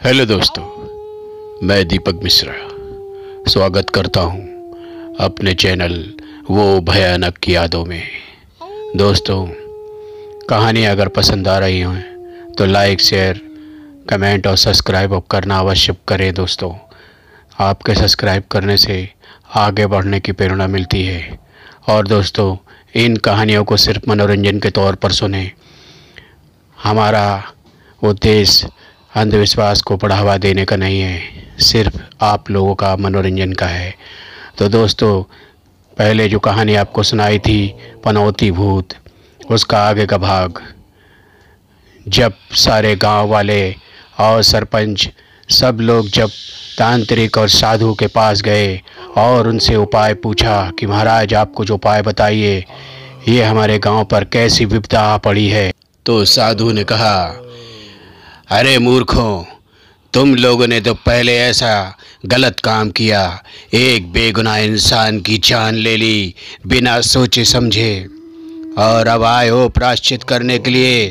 Hello दोस्तों, मैं दीपक मिश्रा स्वागत करता हूं अपने चैनल वो भयानक यादों में। दोस्तों, कहानी अगर पसंद आ रही हो तो लाइक, शेयर, कमेंट और सब्सक्राइब करना अवश्य करें। दोस्तों, आपके सब्सक्राइब करने से आगे बढ़ने की प्रेरणा मिलती है। और दोस्तों, इन कहानियों को सिर्फ मनोरंजन के तौर पर सुनें। हमारा उद्देश्य अंधविश्वास को बढ़ावा देने का नहीं है, सिर्फ आप लोगों का मनोरंजन का है। तो दोस्तों, पहले जो कहानी आपको सुनाई थी पनौती भूत, उसका आगे का भाग। जब सारे गांव वाले और सरपंच सब लोग जब तांत्रिक और साधु के पास गए और उनसे उपाय पूछा कि महाराज आप कुछ उपाय बताइए, ये हमारे गांव पर कैसी विपदा आ पड़ी है, तो साधु ने कहा, अरे मूर्खों, तुम लोगों ने तो पहले ऐसा गलत काम किया, एक बेगुनाह इंसान की जान ले ली बिना सोचे समझे, और अब आए हो प्रायश्चित करने के लिए।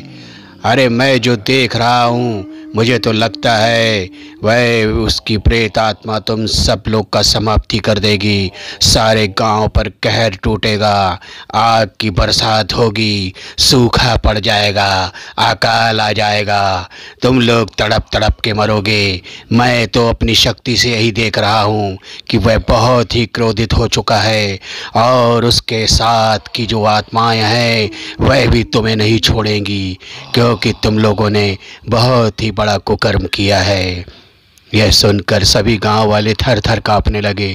अरे मैं जो देख रहा हूँ, मुझे तो लगता है वह उसकी प्रेत आत्मा तुम सब लोग का समाप्ति कर देगी। सारे गांव पर कहर टूटेगा, आग की बरसात होगी, सूखा पड़ जाएगा, अकाल आ जाएगा, तुम लोग तड़प तड़प के मरोगे। मैं तो अपनी शक्ति से यही देख रहा हूँ कि वह बहुत ही क्रोधित हो चुका है और उसके साथ की जो आत्माएं हैं वह भी तुम्हें नहीं छोड़ेंगी, क्योंकि तुम लोगों ने बहुत ही बड़ा कुकर्म किया है। यह सुनकर सभी गांव वाले थर थर कांपने लगे।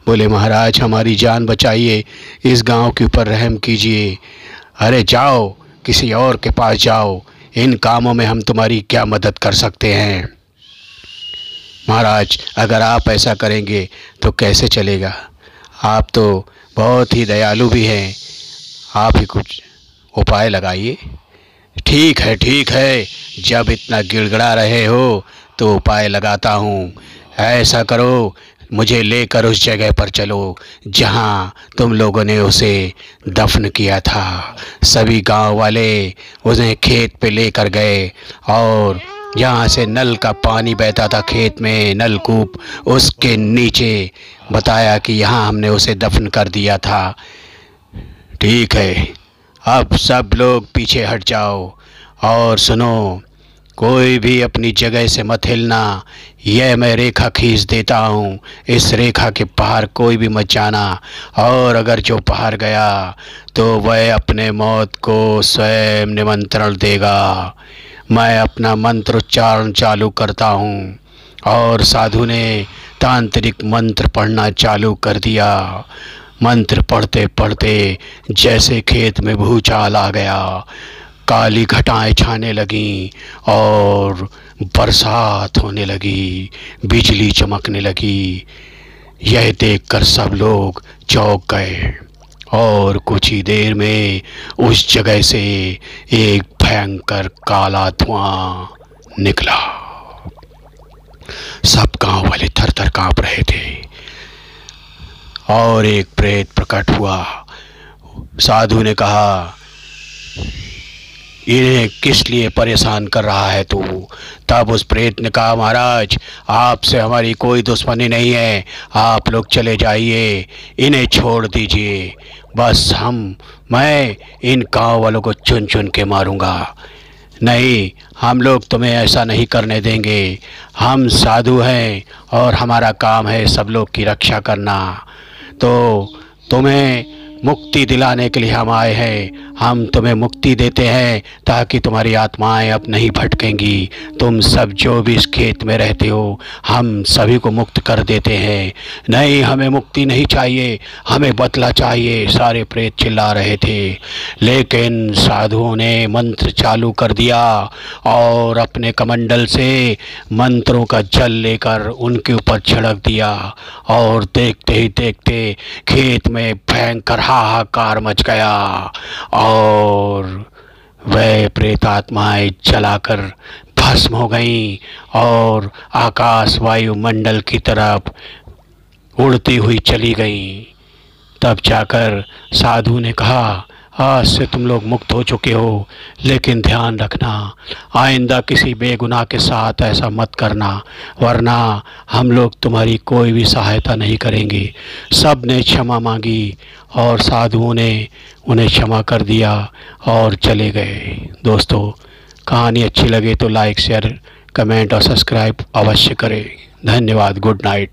बोले, महाराज हमारी जान बचाइए, इस गांव के ऊपर रहम कीजिए। अरे जाओ, किसी और के पास जाओ, इन कामों में हम तुम्हारी क्या मदद कर सकते हैं। महाराज, अगर आप ऐसा करेंगे तो कैसे चलेगा, आप तो बहुत ही दयालु भी हैं, आप ही कुछ उपाय लगाइए। ठीक है, जब इतना गिड़गिड़ा रहे हो तो उपाय लगाता हूँ। ऐसा करो, मुझे लेकर उस जगह पर चलो जहाँ तुम लोगों ने उसे दफन किया था। सभी गांव वाले उन्हें खेत पे लेकर गए और जहाँ से नल का पानी बहता था खेत में, नलकूप, उसके नीचे बताया कि यहाँ हमने उसे दफन कर दिया था। ठीक है, अब सब लोग पीछे हट जाओ और सुनो, कोई भी अपनी जगह से मत हिलना। यह मैं रेखा खींच देता हूँ, इस रेखा के बाहर कोई भी मत जाना, और अगर जो बाहर गया तो वह अपने मौत को स्वयं निमंत्रण देगा। मैं अपना मंत्र उच्चारण चालू करता हूँ। और साधु ने तांत्रिक मंत्र पढ़ना चालू कर दिया। मंत्र पढ़ते पढ़ते जैसे खेत में भूचाल आ गया, काली घटाएं छाने लगीं और बरसात होने लगी, बिजली चमकने लगी। यह देखकर सब लोग चौंक गए और कुछ ही देर में उस जगह से एक भयंकर काला धुआं निकला। सब गांव वाले थर थर कांप रहे थे और एक प्रेत प्रकट हुआ। साधु ने कहा, इन्हें किस लिए परेशान कर रहा है तू? तब उस प्रेत ने कहा, महाराज आपसे हमारी कोई दुश्मनी नहीं है, आप लोग चले जाइए, इन्हें छोड़ दीजिए, बस मैं इन गांव वालों को चुन चुन के मारूंगा। नहीं, हम लोग तुम्हें ऐसा नहीं करने देंगे, हम साधु हैं और हमारा काम है सब लोग की रक्षा करना। तो तुम्हें मुक्ति दिलाने के लिए हम आए हैं, हम तुम्हें मुक्ति देते हैं ताकि तुम्हारी आत्माएं अब नहीं भटकेंगी। तुम सब जो भी इस खेत में रहते हो, हम सभी को मुक्त कर देते हैं। नहीं, हमें मुक्ति नहीं चाहिए, हमें बदला चाहिए, सारे प्रेत चिल्ला रहे थे। लेकिन साधुओं ने मंत्र चालू कर दिया और अपने कमंडल से मंत्रों का जल लेकर उनके ऊपर छिड़क दिया, और देखते ही देखते खेत में भयंकर हाहाकार मच गया और वह प्रेतात्माएं जलाकर भस्म हो गईं और आकाश वायुमंडल की तरफ उड़ती हुई चली गईं। तब जाकर साधु ने कहा, आज से तुम लोग मुक्त हो चुके हो, लेकिन ध्यान रखना आइंदा किसी बेगुनाह के साथ ऐसा मत करना, वरना हम लोग तुम्हारी कोई भी सहायता नहीं करेंगे। सब ने क्षमा मांगी और साधुओं ने उन्हें क्षमा कर दिया और चले गए। दोस्तों, कहानी अच्छी लगे तो लाइक, शेयर, कमेंट और सब्सक्राइब अवश्य करें। धन्यवाद। Good night.